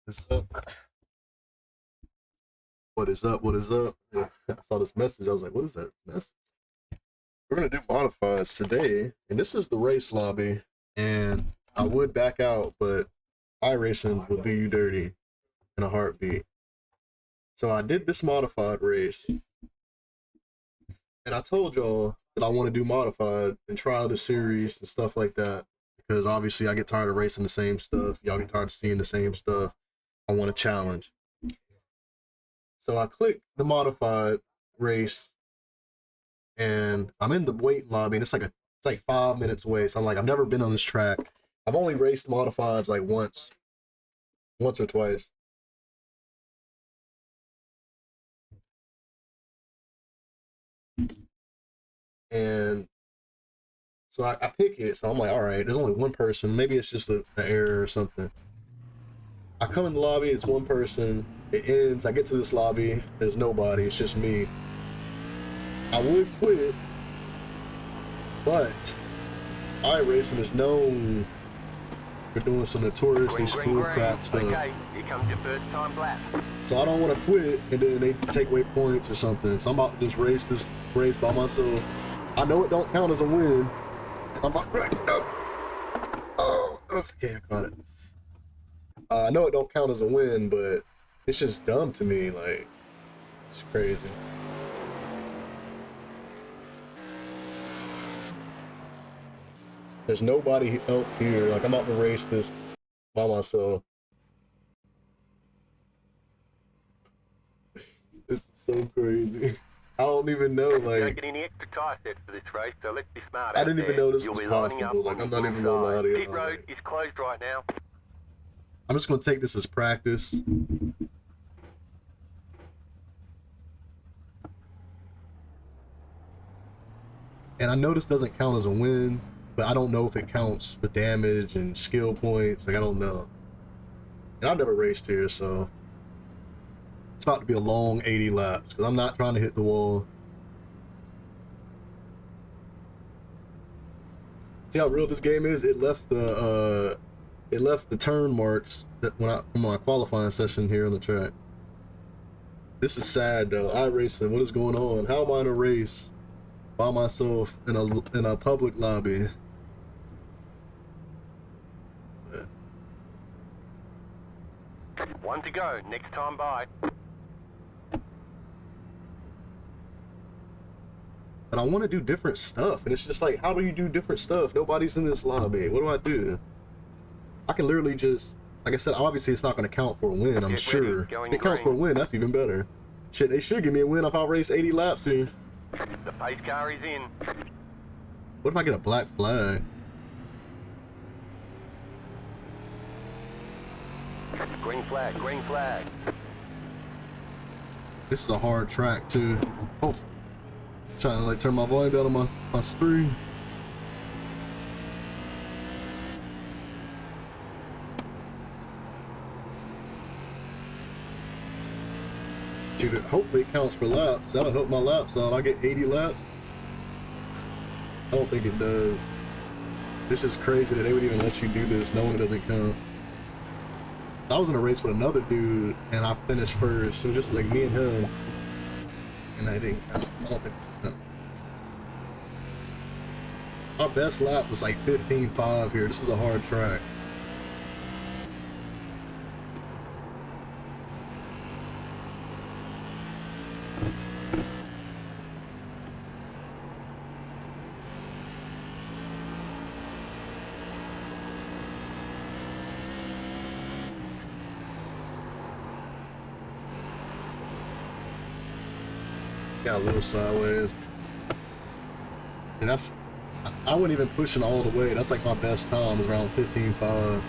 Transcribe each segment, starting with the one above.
What's up? What is up? What is up? Yeah, I saw this message. I was like, what is that message? We're going to do modifieds today. And this is the race lobby. And I would back out, but iRacing will do you dirty in a heartbeat. So I did this modified race. And I told y'all that I want to do modified and try other series and stuff like that. Because obviously I get tired of racing the same stuff. Y'all get tired of seeing the same stuff. I want a challenge. So I clicked the modified race, and I'm in the waiting lobby, and it's like 5 minutes away. So I'm like, I've never been on this track. I've only raced modifieds like once or twice. And so I pick it. So I'm like, all right, there's only one person. Maybe it's just an error or something. I come in the lobby, it's one person. It ends. I get to this lobby. There's nobody. It's just me. I would quit, but iRacing is known for doing some notoriously smooth crap stuff. Okay, here comes your first time lap. So I don't want to quit and then they take away points or something. So I'm about to just race this race by myself. I know it don't count as a win. I'm about no. Oh, okay, I caught it. I know it don't count as a win, but it's just dumb to me. Like, it's crazy. There's nobody else here. Like, I'm about to race this by myself. This is so crazy. I don't even know, like, you don't get any extra tire sets for this race, so let's be smart. I didn't even know this was possible. Like, I'm not even gonna lie to you. Pit road is closed right now. I'm just gonna take this as practice. And I know this doesn't count as a win, but I don't know if it counts for damage and skill points. Like, I don't know. And I've never raced here, so it's about to be a long 80 laps because I'm not trying to hit the wall. See how real this game is? It left the turn marks that when from my qualifying session here on the track. This is sad though. iRacing, what is going on? How am I in a race by myself in a public lobby? One to go. Next time by. But I want to do different stuff, and it's just like, how do you do different stuff? Nobody's in this lobby. What do I do? I can literally just, like I said, obviously it's not going to count for a win, I'm sure. If it counts for a win, that's even better. Shit, they should give me a win if I race 80 laps here. The pace car is in. What if I get a black flag? Green flag, green flag. This is a hard track too. Oh, trying to like turn my volume down on my screen. Shoot, hopefully it counts for laps. That'll help my laps out. I get 80 laps. I don't think it does. It's just crazy that they would even let you do this knowing it doesn't count. I was in a race with another dude and I finished first. So just like me and him. And I didn't count. So I don't think it's count. My best lap was like 15.5 here. This is a hard track. Got a little sideways. And that's, I wasn't even pushing all the way. That's like my best time is around 15.5.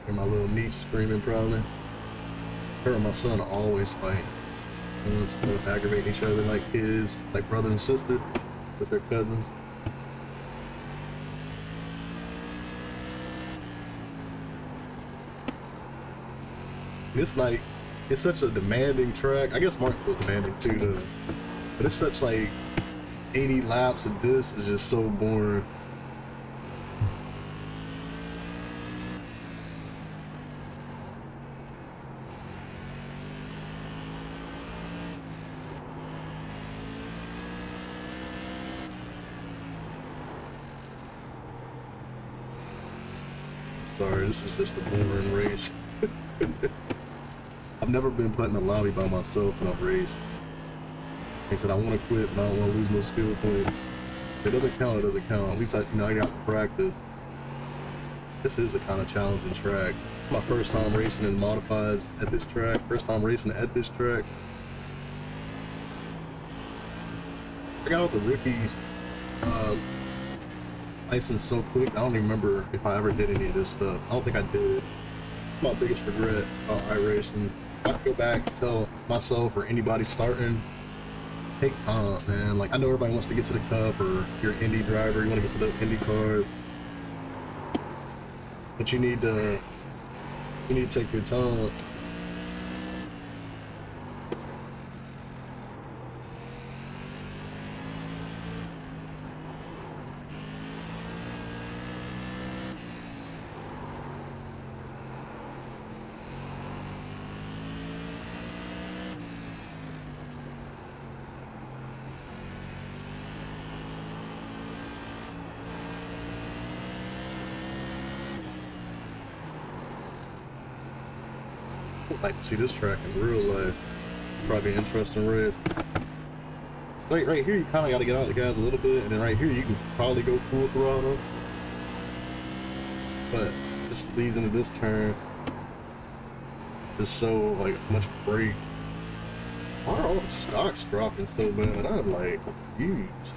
Hear my little niece screaming probably. Her and my son always fight. And stuff, aggravating each other like kids, like brother and sister with their cousins. This night, it's such a demanding track. I guess Martin was demanding too, though. But it's such like 80 laps of this is just so boring. Sorry, this is just a boring race. I've never been put in a lobby by myself in a race. He said I want to quit, but I don't want to lose no skill points. If it doesn't count, it doesn't count. At least I got to practice. This is a kind of challenging track. My first time racing in modifieds at this track. First time racing at this track. I got all the rookies license so quick. I don't even remember if I ever did any of this stuff. I don't think I did. My biggest regret about iRacing. I could go back and tell myself or anybody starting, take time, man. Like, I know everybody wants to get to the cup, or you're an indie driver, you want to get to the Indy cars, but you need to take your time. I'd like to see this track in real life. Probably an interesting race. Right here, you kind of got to get out of the gas a little bit, and then right here, you can probably go full throttle. But this leads into this turn. Just so like much brake. Why are all the stocks dropping so bad? I'm like confused.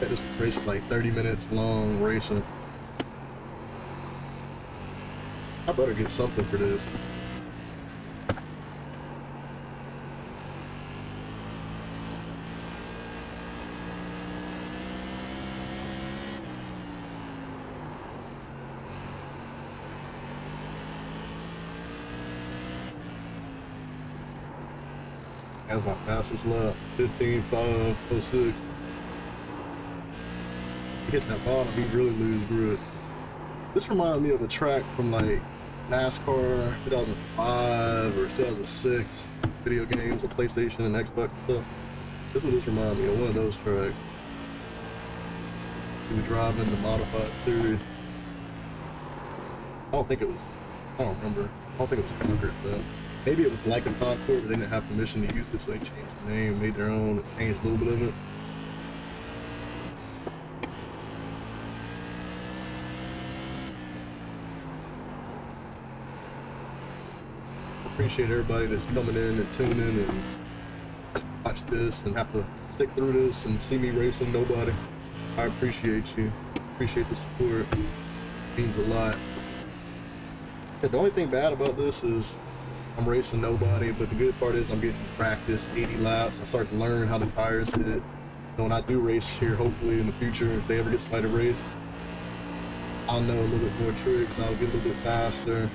Yeah, this race is like 30 minutes long racing. I better get something for this. That's my fastest lap, 15.506. Hit that bottom, he really lose grip. This reminds me of a track from like NASCAR 2005 or 2006 video games on PlayStation and Xbox stuff. This would just remind me of one of those tracks. We were driving the modified series. I don't remember. I don't think it was Concord though. Maybe it was like a Concord, but they didn't have permission to use it, so they changed the name, made their own, changed a little bit of it. Appreciate everybody that's coming in and tuning in and watch this and have to stick through this and see me racing nobody. I appreciate you. Appreciate the support. It means a lot. Yeah, the only thing bad about this is I'm racing nobody, but the good part is I'm getting practice, 80 laps. I start to learn how the tires hit. So when I do race here, hopefully in the future, if they ever get somebody to race, I'll know a little bit more tricks. I'll get a little bit faster.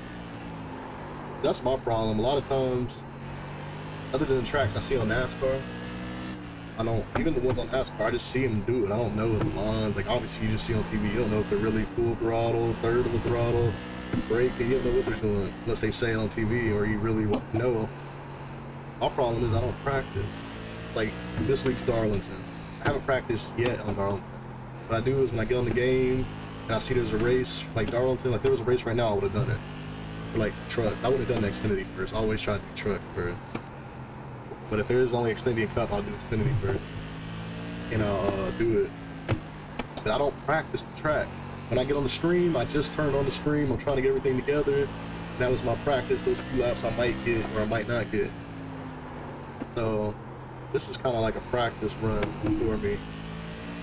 That's my problem. A lot of times, other than the tracks I see on NASCAR, I don't, even the ones on NASCAR, I just see them do it. I don't know the lines. Like, obviously, you just see on TV, you don't know if they're really full throttle, third of a throttle, brake, and you don't know what they're doing unless they say it on TV or you really want to know. My problem is I don't practice. Like, this week's Darlington. I haven't practiced yet on Darlington. What I do is when I get on the game and I see there's a race, like Darlington, like there was a race right now, I would have done it. For like trucks, I would have done Xfinity first. I always try to do truck first. But if there is only Xfinity and Cup, I'll do Xfinity first. And I'll do it. But I don't practice the track. When I get on the stream, I just turn on the stream. I'm trying to get everything together. And that was my practice. Those few laps I might get or I might not get. So this is kind of like a practice run for me.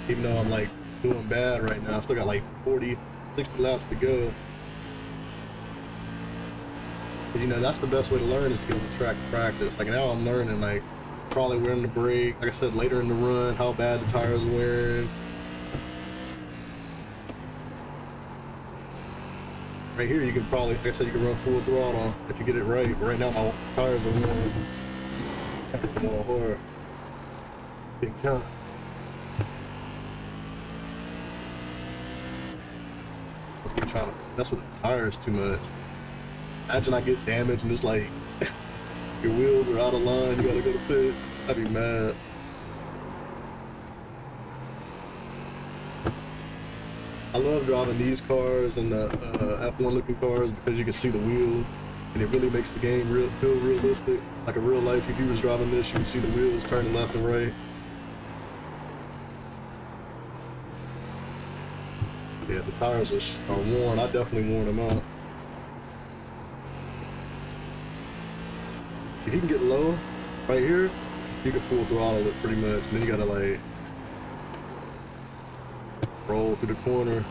Even though I'm like doing bad right now, I still got like 40, 60 laps to go. But, you know, that's the best way to learn is to get on the track and practice. Like now I'm learning like probably wearing the brake, like I said, later in the run, how bad the tires are wearing. Right here, you can probably, like I said, you can run full throttle if you get it right. But right now, my tires are warm. Can't come all hard. Didn't count. Must be trying to mess with the tires too much. Imagine I get damaged and it's like your wheels are out of line. You gotta go to pit. I'd be mad. I love driving these cars and the F1 looking cars because you can see the wheel and it really makes the game feel realistic. Like in real life, if you was driving this, you can see the wheels turning left and right. Yeah, the tires are worn. I definitely worn them out. If you can get low right here, you can full throttle it pretty much. And then you gotta like roll through the corner.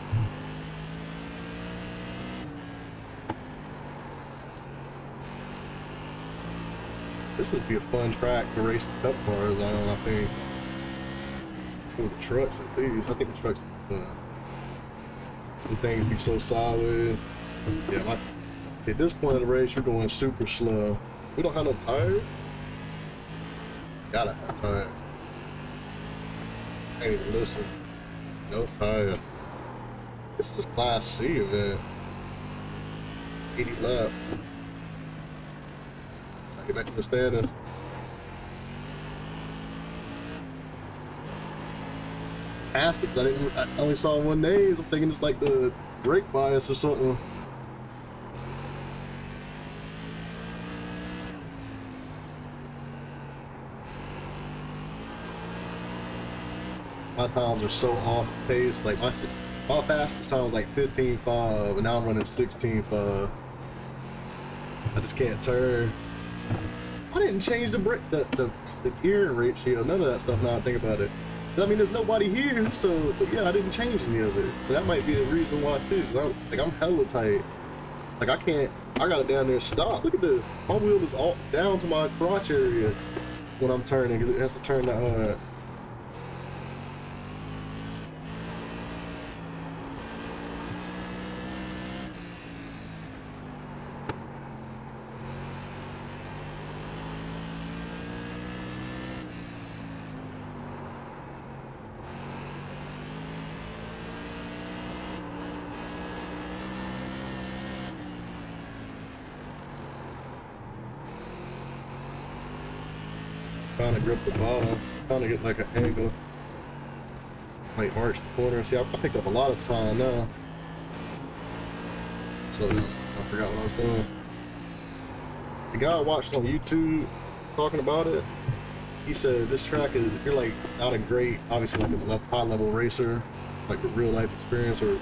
This would be a fun track to race the cup cars on, I think. Or the trucks at least. I think the trucks are fun. Some things be so solid. Yeah, at this point in the race, you're going super slow. We don't have no tires. Gotta have tires. I ain't even listen. No tire. This is a Class C event. 80 laps. I get back to the standings. Passed it 'cause I only saw one name. I'm thinking it's like the brake bias or something. My times are so off pace. Like my fastest time was like 15.5, and now I'm running 16.5. I just can't turn. I didn't change the brake, the gearing ratio, none of that stuff. Now I think about it. I mean, there's nobody here, so yeah, I didn't change any of it. So that might be the reason why too. I'm hella tight. Like I got it down there. Stop. Look at this. My wheel is all down to my crotch area when I'm turning because it has to turn the. Trying to grip the bottom, trying to get like an angle, like arch the corner. See, I picked up a lot of time now. So I forgot what I was doing. The guy I watched on YouTube talking about it, he said this track is, if you're like not a great, obviously like a high level racer, like with real life experience or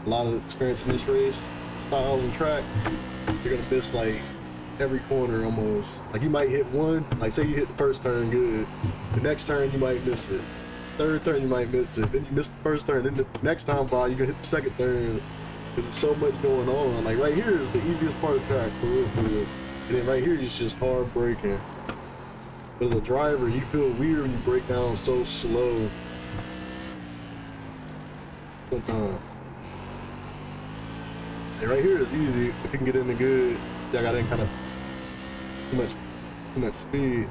a lot of experience in this race style and track, you're gonna miss like every corner almost. Like you might hit one, like say you hit the first turn good, the next turn you might miss it, third turn you might miss it, then you miss the first turn, then the next time by you can hit the second turn because there's so much going on. Like right here is the easiest part of the track for real, and then right here is just hard braking. But as a driver, you feel weird when you break down so slow sometimes. And right here is easy if you can get in the good. I got in kind of too much speed.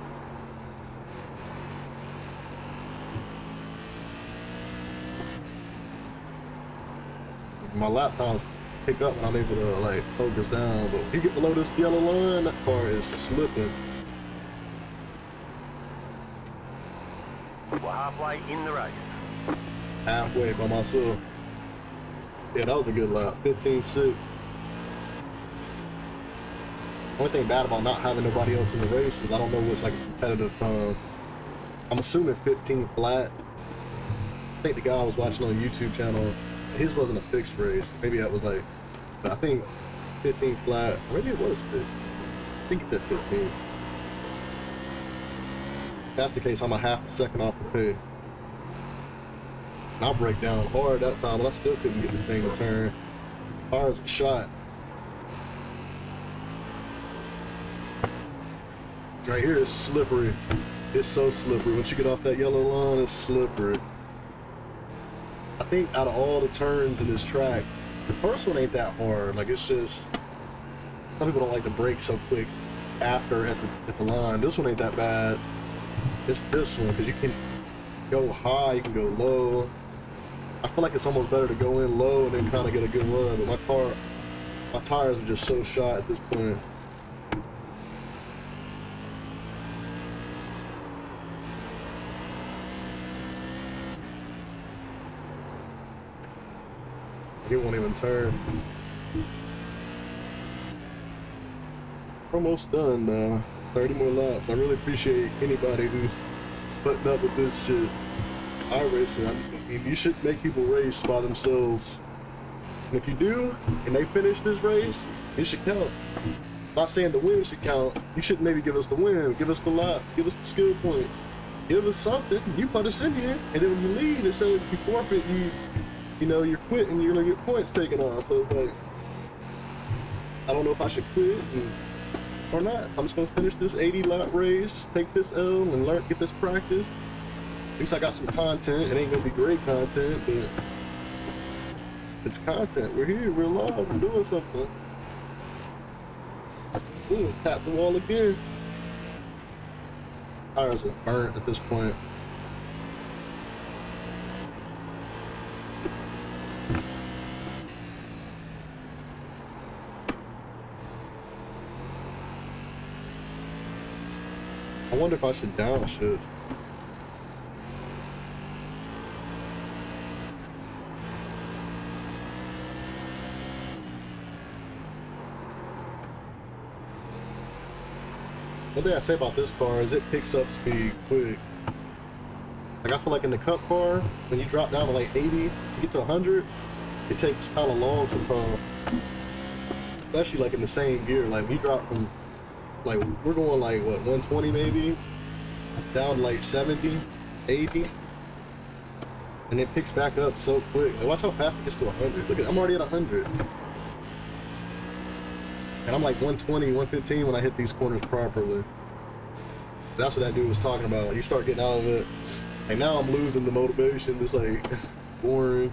My lap times pick up when I'm able to like focus down, but if you get below this yellow line, that car is slipping. We're halfway in the race. Halfway by myself. Yeah, that was a good lap. 15.6. Only thing bad about not having nobody else in the race is I don't know what's like a competitive time. I'm assuming 15 flat. I think the guy I was watching on the YouTube channel, his wasn't a fixed race. Maybe that was like, but I think 15 flat, or maybe it was fixed. I think he said 15. If that's the case, I'm a half a second off the pit. And I'll break down hard that time, and I still couldn't get the thing to turn. Hard as a shot. Right here is slippery. It's so slippery. Once you get off that yellow line, it's slippery. I think out of all the turns in this track, The first one ain't that hard. Like, it's just some people don't like to brake so quick after at the line. This one ain't that bad. It's this one because you can go high, you can go low. I feel like it's almost better to go in low and then kind of get a good run. But my tires are just so shot at this point. It won't even turn. Almost done now. 30 more laps. I really appreciate anybody who's putting up with this shit. iRacing, I mean, you should make people race by themselves. And if you do, and they finish this race, it should count. I'm not saying the win should count. You should maybe give us the win, give us the laps, give us the skill point, give us something. You put us in here, and then when you leave, it says you forfeit. You know, you're quitting, you're gonna get points taken off. So it's like, I don't know if I should quit or not. So I'm just gonna finish this 80 lap race, take this L, and get this practice. At least I got some content. It ain't gonna be great content, but it's content. We're here, we're live, we're doing something. Ooh, tap the wall again. Tires are burnt at this point. I wonder if I should downshift. One thing I say about this car is it picks up speed quick. Like, I feel like in the Cup car, when you drop down to like 80, you get to 100, it takes kind of long sometimes. Especially like in the same gear. Like, when you drop from, like, we're going like, what, 120 maybe? Down to like 70, 80. And it picks back up so quick. Like, watch how fast it gets to 100. Look at, I'm already at 100. And I'm like 120, 115 when I hit these corners properly. That's what that dude was talking about. Like, you start getting out of it. Like, now I'm losing the motivation. It's like boring.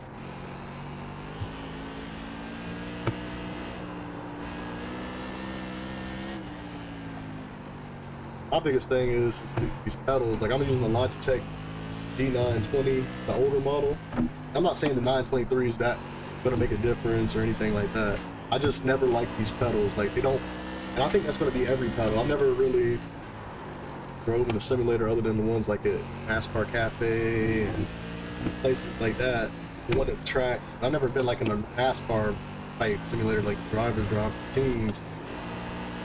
My biggest thing is these pedals. Like, I'm using the Logitech G920, the older model. I'm not saying the 923 is that gonna make a difference or anything like that. I just never liked these pedals. Like, they don't, and I think that's gonna be every pedal. I've never really drove in a simulator other than the ones like at NASCAR Cafe and places like that. The one at the tracks. I've never been like in a NASCAR type simulator like drivers drive for teams.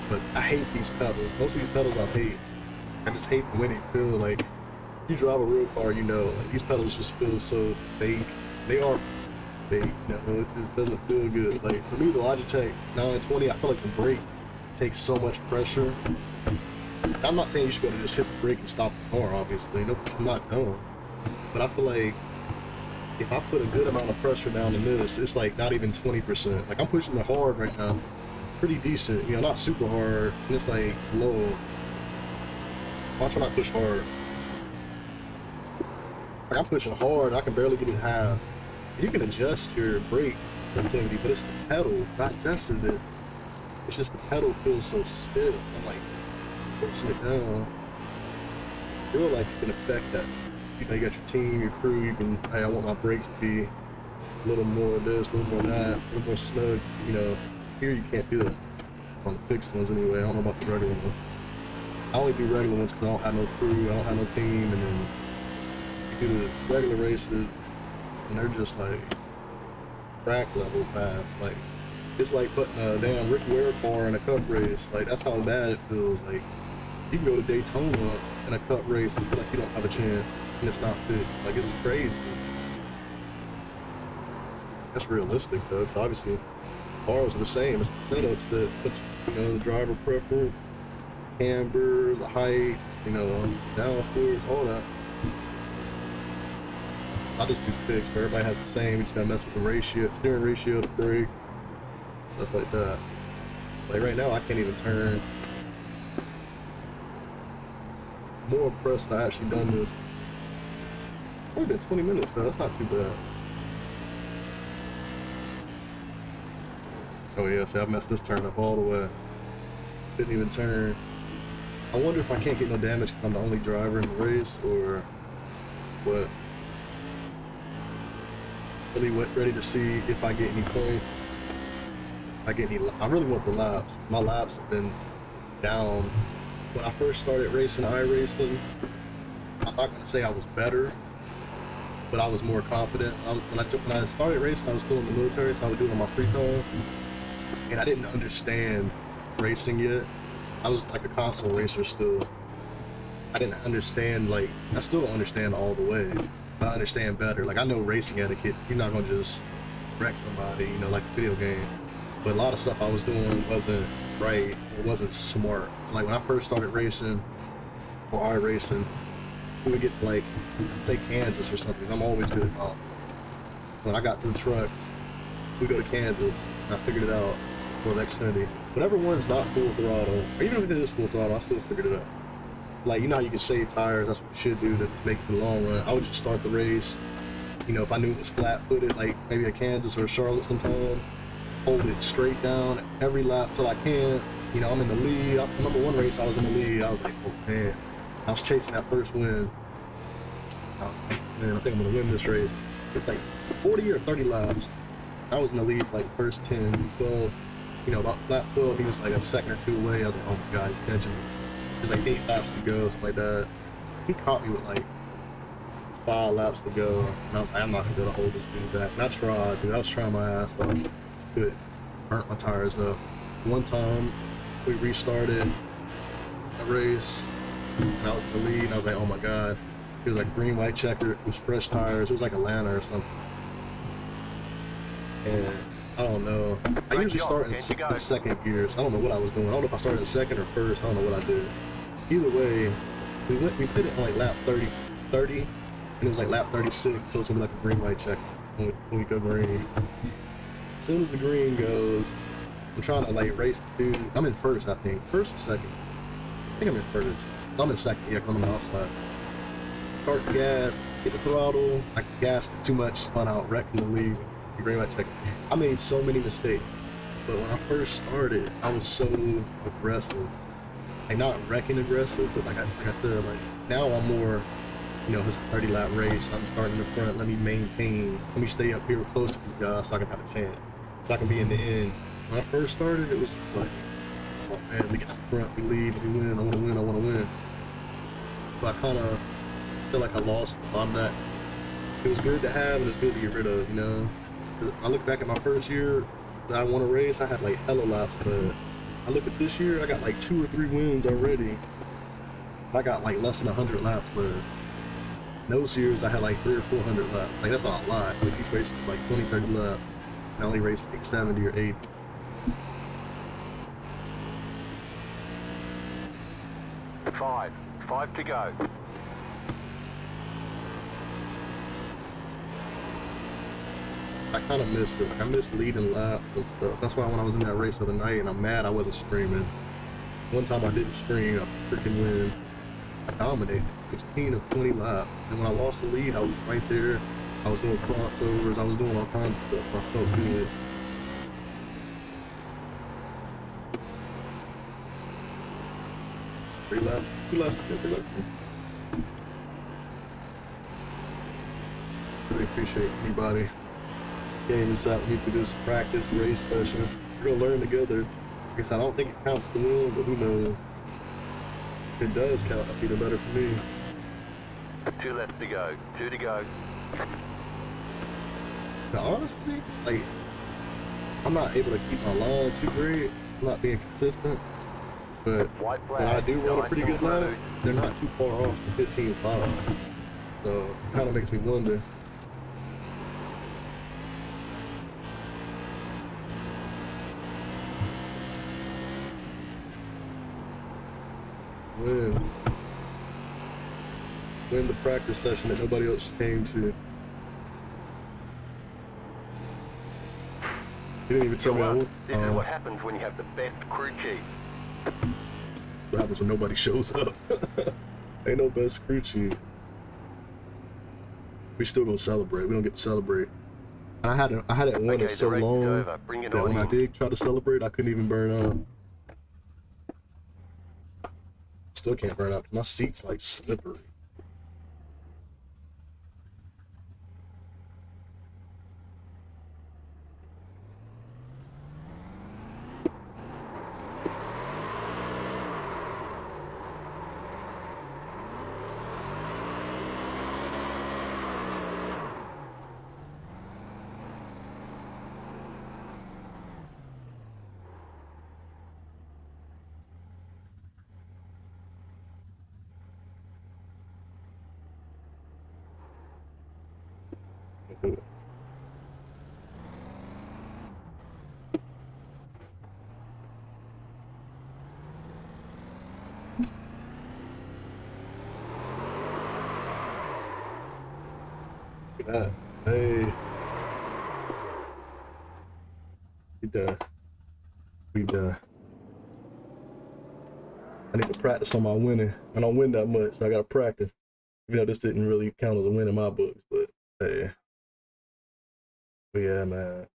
But I hate these pedals. Most of these pedals I hate. I just hate the way they feel. Like, you drive a real car, you know, like, these pedals just feel so fake. They are fake. No, it just doesn't feel good. Like, for me, the Logitech 920, I feel like the brake takes so much pressure. I'm not saying you should be able to just hit the brake and stop the car, obviously. No, I'm not dumb. But I feel like if I put a good amount of pressure down in this, it's like not even 20%. Like, I'm pushing it hard right now. Pretty decent, you know, not super hard, and it's like low. Watch when I push hard. Like, I'm pushing hard, I can barely get it half. You can adjust your brake sensitivity, but it's the pedal, not adjusting it. It's just the pedal feels so stiff. I'm like pushing it down. I feel like you can affect that. You know, you got your team, your crew, you can, hey, I want my brakes to be a little more of this, a little more of that, a little more snug, you know. Here you can't do that on the fixed ones anyway. I don't know about the regular ones. I only do regular ones because I don't have no crew, I don't have no team, and then you do the regular races, and they're just like track level fast. Like, it's like putting a damn Rick Ware car in a cup race. Like, that's how bad it feels. Like, you can go to Daytona in a cup race and feel like you don't have a chance, and it's not fixed. Like, it's crazy. That's realistic though, because obviously cars are the same. It's the setups that put, you know, the driver preference, camber, the height, you know, downforce, all that. I just do fixed where everybody has the same. You just gotta mess with the ratio, steering ratio, the brake, stuff like that. Like right now, I can't even turn. I'm more impressed that I actually done this. It's only been 20 minutes though. That's not too bad. Oh yeah, see, I messed this turn up all the way. Didn't even turn. I wonder if I can't get no damage because I'm the only driver in the race, or what. Really ready to see if I get any points. I get any. I really want the laps. My laps have been down. When I first started racing iRacing, I'm not gonna say I was better, but I was more confident. When I started racing, I was still in the military, so I would do it on my free time, and I didn't understand racing yet. I was like a console racer still. I didn't understand, like, I still don't understand all the way, but I understand better. Like, I know racing etiquette. You're not gonna just wreck somebody, you know, like a video game. But a lot of stuff I was doing wasn't right, it wasn't smart. So like when I first started racing, or iRacing, we would get to like, say Kansas or something, 'cause I'm always good at all. When I got to the trucks, we go to Kansas, and I figured it out for the Xfinity. Whatever one's not full throttle, or even if it is full throttle, I still figured it out. Like, you know how you can save tires, that's what you should do to make it the long run. I would just start the race, you know, if I knew it was flat-footed, like maybe a Kansas or a Charlotte sometimes, hold it straight down every lap till I can. You know, I'm in the lead. I remember one race I was in the lead. I was like, oh man, I was chasing that first win. I was like, man, I think I'm gonna win this race. It's like 40 or 30 laps. I was in the lead for like the first 10, 12. You know, about lap 12, he was like a second or two away. I was like, oh my God, he's catching me. There's like 8 laps to go, something like that. He caught me with like 5 laps to go. And I was like, I'm not gonna be able to hold this dude back. And I tried, dude. I was trying my ass off. Good. Burnt my tires up. One time, we restarted a race, and I was in the lead, and I was like, oh my God. It was like green, white checker. It was fresh tires. It was like Atlanta or something. And I don't know. I usually start in second gear, so I don't know what I was doing. I don't know if I started in second or first. I don't know what I did. Either way, we put it on like lap 30, and it was like lap 36, so it's gonna be like a green, white checker when we go green. As soon as the green goes, I'm trying to like race the dude. I'm in first, I think. First or second? I think I'm in first. I'm in second, yeah, 'cause I'm on the outside. Start the gas, hit the throttle. I gassed it too much, spun out, wrecked in the lead. Green light check. I made so many mistakes, but when I first started, I was so aggressive. Like, not wrecking aggressive, but like I said, like now I'm more, you know, if it's a 30 lap race, I'm starting in the front. Let me stay up here close to these guys so I can have a chance, so I can be in the end. When I first started, it was like, oh man, we get to the front, we lead, we win. I want to win. I want to win. So I kind of feel like I lost on that. It was good to have, and it's good to get rid of, you know. I look back at my first year that I won a race, I had like hella laps, but I look at this year, I got like 2 or 3 wins already. I got like less than 100 laps, but those years I had like 300 or 400 laps. Like, that's not a lot, but these races like 20, 30 laps. And I only raced like 70 or 80. Five to go. I kind of missed it. Like, I missed leading laps and stuff. That's why when I was in that race the other night and I'm mad I wasn't streaming. One time I didn't stream, I freaking win. I dominated 16 of 20 laps. And when I lost the lead, I was right there. I was doing crossovers. I was doing all kinds of stuff. I felt good. Two laps to go, 3 laps to go. Really appreciate anybody getting this out with me through this practice race session. We're gonna learn together. I guess I don't think it counts to win, but who knows? If it does count, that's even better for me. 2 left to go. 2 to go. But honestly, like, I'm not able to keep my line too great. I'm not being consistent. But White when I flag. do run a pretty good lap, Nice. they're not too far off the 15.5. So it kind of makes me wonder. Win the practice session that nobody else came to. You didn't even tell me I won. This is what happens when you have the best crew chief. What happens when nobody shows up? Ain't no best crew chief. We still gonna celebrate. We don't get to celebrate. And I hadn't won Okay, it so the race is long over. Bring it that on when I in. did try to celebrate, I couldn't even burn out. Still can't burn out. My seat's like slippery. Look at that. Hey. We done. We done. I need to practice on my winning. I don't win that much, so I gotta practice. Even though this didn't really count as a win in my books, but hey. But yeah, man.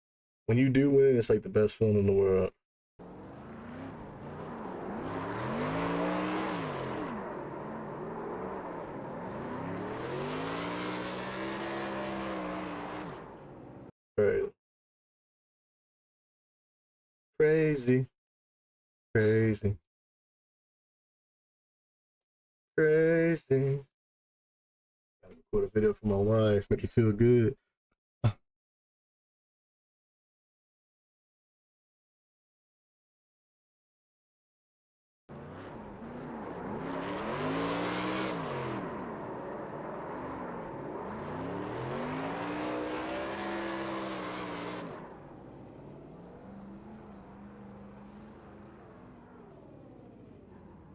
When you do win, it's like the best feeling in the world. Right. Crazy. Crazy. Crazy. Gotta record a video for my wife, make you feel good.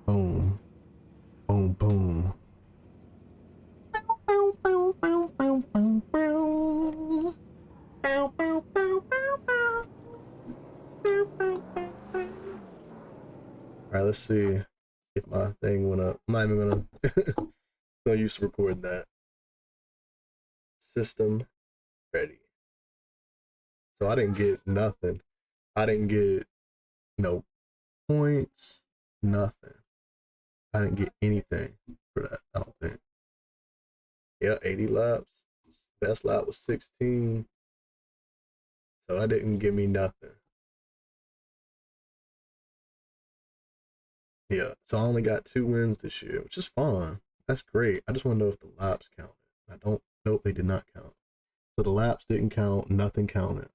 Boom. Boom, boom. All right, let's see if my thing went up. I'm not even gonna use to record that. System ready. So I didn't get nothing. I didn't get no points, nothing. I didn't get anything for that, I don't think. Yeah, 80 laps. Best lap was 16. So that didn't give me nothing. Yeah, so I only got 2 wins this year, which is fine. That's great. I just want to know if the laps counted. I don't know if they did not count. So the laps didn't count, nothing counted.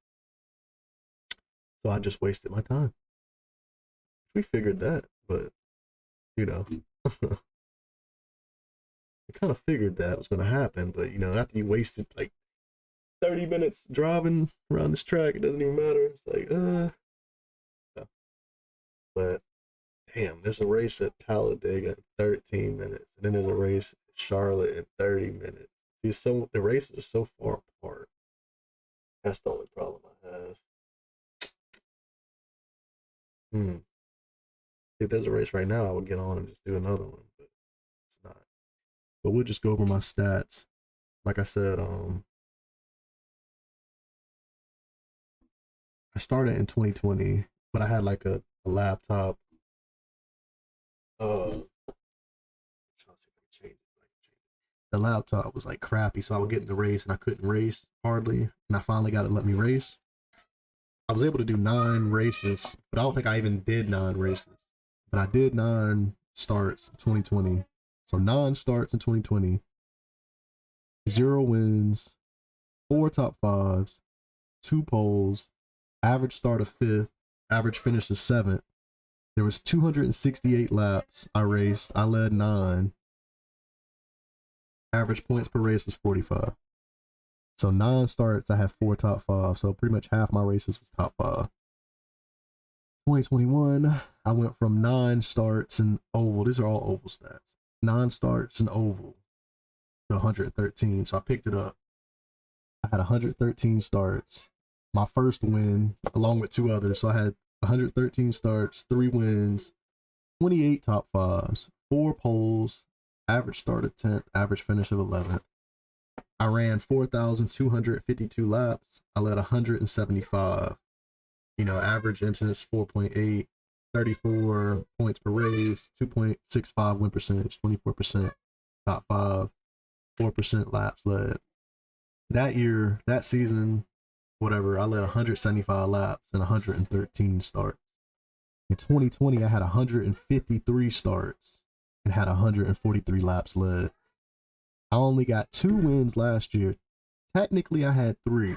So I just wasted my time. We figured that, but you know, I kind of figured that was going to happen. But you know, after you wasted like 30 minutes driving around this track, it doesn't even matter. It's like, yeah. But damn, there's a race at Talladega in 13 minutes, and then there's a race at Charlotte in 30 minutes. The races are so far apart. That's the only problem I have. If there's a race right now, I would get on and just do another one, but it's not. But we'll just go over my stats. Like I said, I started in 2020, but I had like a laptop. The laptop was like crappy, so I would get in the race and I couldn't race hardly. And I finally got it to let me race. I was able to do 9 races, but I don't think I even did 9 races. But I did 9 starts in 2020. So 9 starts in 2020, 0 wins, 4 top 5s, 2 poles, average start of 5th, average finish of 7th. There was 268 laps I raced. I led 9. Average points per race was 45. So 9 starts, I had 4 top 5. So pretty much half my races was top 5. 2021, I went from 9 starts in oval. These are all oval stats. 9 starts in oval to 113. So I picked it up. I had 113 starts. My first win, along with 2 others. So I had 113 starts, 3 wins, 28 top 5s, 4 poles, average start of 10th, average finish of 11th. I ran 4,252 laps. I led 175. You know, average incidence 4.8, 34 points per race, 2.65 win percentage, 24% top five, 4% laps led. That year, that season, whatever, I led 175 laps and 113 starts. In 2020, I had 153 starts and had 143 laps led. I only got 2 wins last year. Technically, I had 3.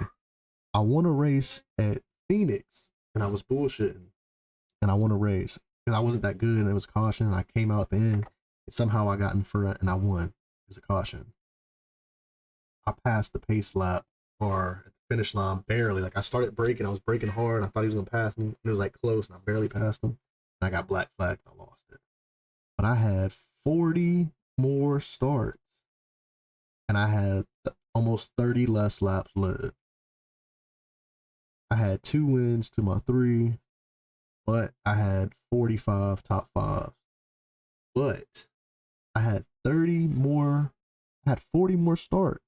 I won a race at Phoenix, and I was bullshitting. And I won a race because I wasn't that good, and it was caution. And I came out at the end, and somehow I got in front, and I won. It was a caution. I passed the pace lap or at the finish line barely. Like I started braking, I was braking hard. I thought he was gonna pass me, and it was like close, and I barely passed him. And I got black flagged, and I lost it. But I had 40 more starts, and I had almost 30 less laps led. I had 2 wins to my 3, but I had 45 top 5s. But I had 40 more starts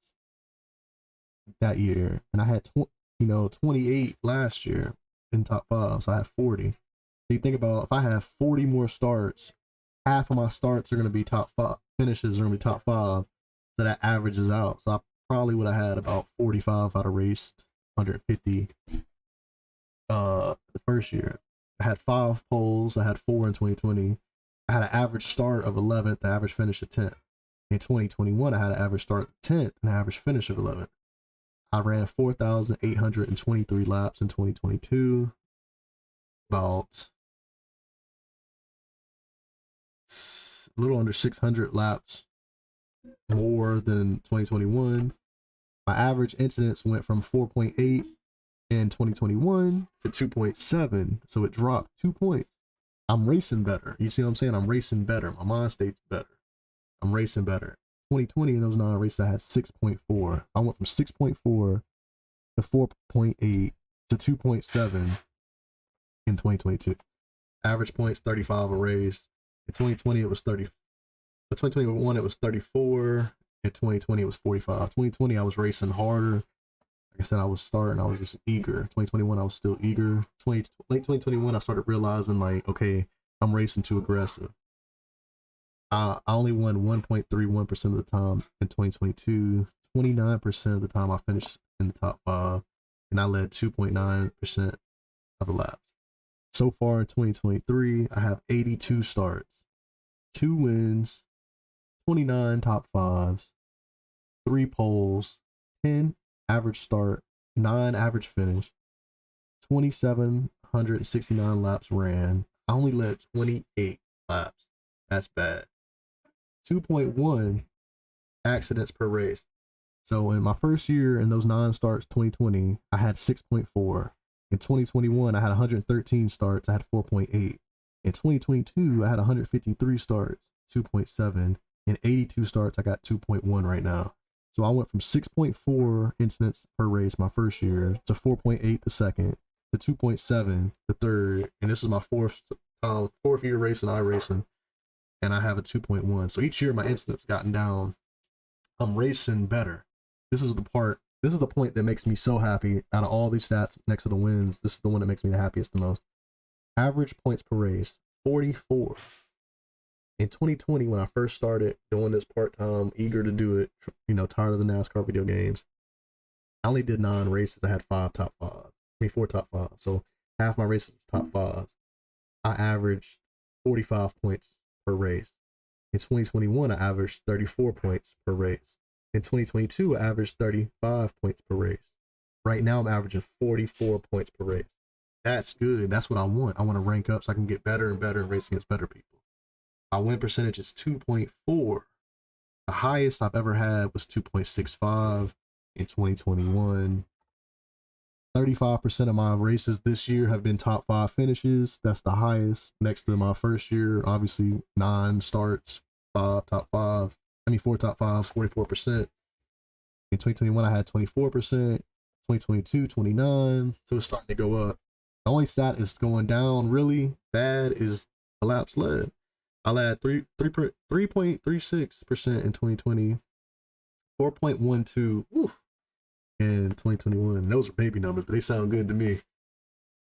that year, and I had 28 last year in top 5, so I had 40. So you think about if I have 40 more starts, half of my starts are going to be top 5, finishes are going to be top 5, so that averages out. So I probably would have had about 45 out of raced 150 the first year. I had 5 poles. I had 4 in 2020. I had an average start of 11th, the average finish of 10th. In 2021, I had an average start of 10th and an average finish of 11th. I ran 4,823 laps in 2022, about a little under 600 laps more than 2021. My average incidence went from 4.8 in 2021 to 2.7, so it dropped 2 points. I'm racing better. You see what I'm saying? I'm racing better. My mind state's better. I'm racing better. 2020 in those 9 races, I had 6.4. I went from 6.4 to 4.8 to 2.7 in 2022. Average points 35 a race. In 2020 it was 30. In 2021 it was 34. In 2020 it was 45. 2020 I was racing harder. Like I said, I was starting. I was just eager. 2021 I was still eager. Late 2021 I started realizing like, okay, I'm racing too aggressive. I only won 1.31% of the time in 2022. 29% of the time I finished in the top 5, and I led 2.9% of the laps. So far in 2023, I have 82 starts, 2 wins, 29 top 5s, 3 poles, 10 average start, 9 average finish, 2,769 laps ran. I only led 28 laps. That's bad. 2.1 accidents per race. So in my first year in those 9 starts, 2020, I had 6.4. In 2021, I had 113 starts. I had 4.8. In 2022, I had 153 starts, 2.7. In 82 starts, I got 2.1 right now. So I went from 6.4 incidents per race my first year to 4.8 the second to 2.7 the third. And this is my fourth year racing iRacing. And I have a 2.1. So each year my incidents gotten down. I'm racing better. This is the point that makes me so happy. Out of all these stats next to the wins, this is the one that makes me the happiest the most. Average points per race, 44. In 2020, when I first started doing this part-time, eager to do it, tired of the NASCAR video games, I only did 9 races. I had 4 top 5. So half my races was top 5s. I averaged 45 points per race. In 2021, I averaged 34 points per race. In 2022, I averaged 35 points per race. Right now, I'm averaging 44 points per race. That's good. That's what I want. I want to rank up so I can get better and better and race against better people. My win percentage is 2.4. The highest I've ever had was 2.65 in 2021. 35% of my races this year have been top 5 finishes. That's the highest. Next to my first year, obviously 9 starts, 4 top 5s, 44%. In 2021, I had 24%. 2022, 29. So it's starting to go up. The only stat is going down really bad is the laps led. I led 3.36% in 2020, 4.12 in 2021. Those are baby numbers, but they sound good to me.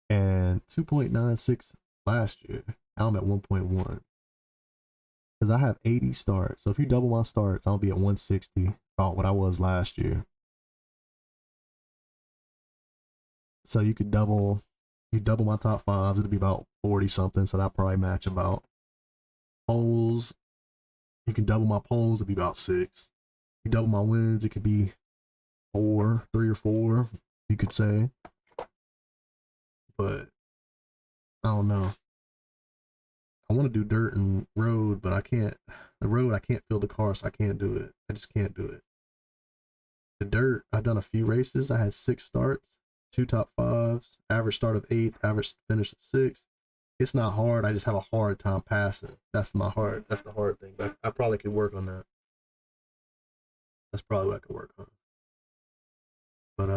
And 2.96 last year. Now I'm at 1.1. Because I have 80 starts. So if you double my starts, I'll be at 160, about what I was last year. So you double my top fives, it'll be about 40 something. So that'll probably match about. Polls, you can double my polls, it'll be about 6. You double my wins, it could be 3 or 4, you could say. But I don't know. I want to do dirt and road, but I can't. The road, I can't fill the car, so I can't do it. I just can't do it. The dirt, I've done a few races. I had 6 starts, 2 top 5s, average start of 8th, average finish of 6th. It's not hard. I just have a hard time passing. That's the hard thing. But I probably could work on that. That's probably what I could work on. But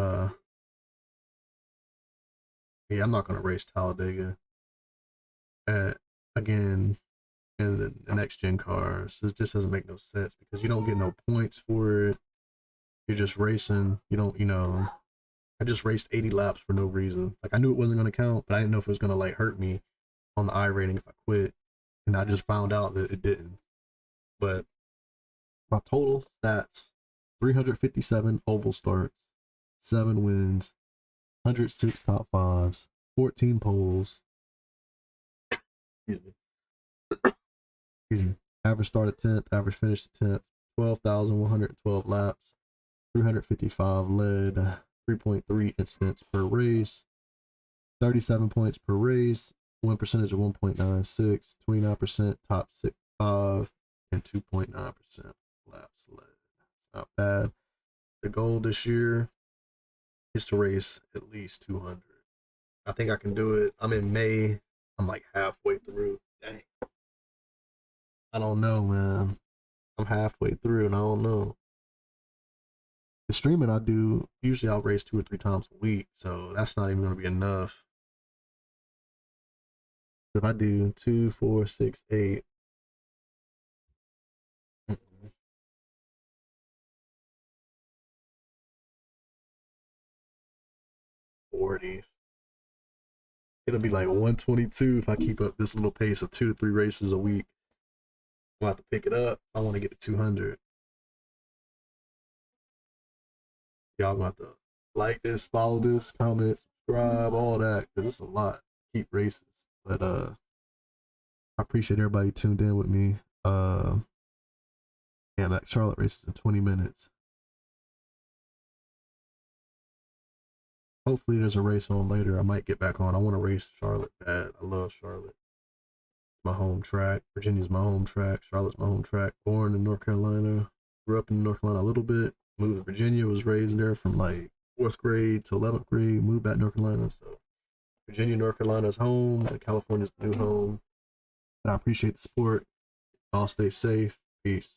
yeah, I'm not gonna race Talladega again in the next gen cars. It just doesn't make no sense because you don't get no points for it. You're just racing. You don't, I just raced 80 laps for no reason. Like I knew it wasn't gonna count, but I didn't know if it was gonna like hurt me on the I rating if I quit. And I just found out that it didn't. But my total stats: 357 oval starts, 7 wins, 106 top 5s, 14 poles. Excuse me. Average start at 10th, average finish at 10th, 12,112 laps, 355 led, 3.3 incidents per race, 37 points per race, win percentage of 1.96, 29% top 5, and 2.9% laps led. Not bad. The goal this year is to race at least 200. I think I can do it. I'm in May. I'm like halfway through. Dang. I don't know, man. I'm halfway through and I don't know. The streaming I do, usually I'll race 2 or 3 times a week, so that's not even going to be enough. If I do 2, 4, 6, 8. 40. It'll be like 122 if I keep up this little pace of 2 to 3 races a week. I'll have to pick it up. I want to get to 200. Y'all gonna have to like this, follow this, comment, subscribe, all that, because it's a lot. Keep races. But I appreciate everybody tuned in with me. And that Charlotte race is in 20 minutes. Hopefully there's a race on later. I might get back on. I want to race Charlotte bad. I love Charlotte. My home track. Virginia's my home track. Charlotte's my home track. Born in North Carolina. Grew up in North Carolina a little bit. Moved to Virginia. Was raised there from like 4th grade to 11th grade. Moved back to North Carolina. So Virginia, North Carolina's home. And California's the new home. But I appreciate the support. Y'all stay safe. Peace.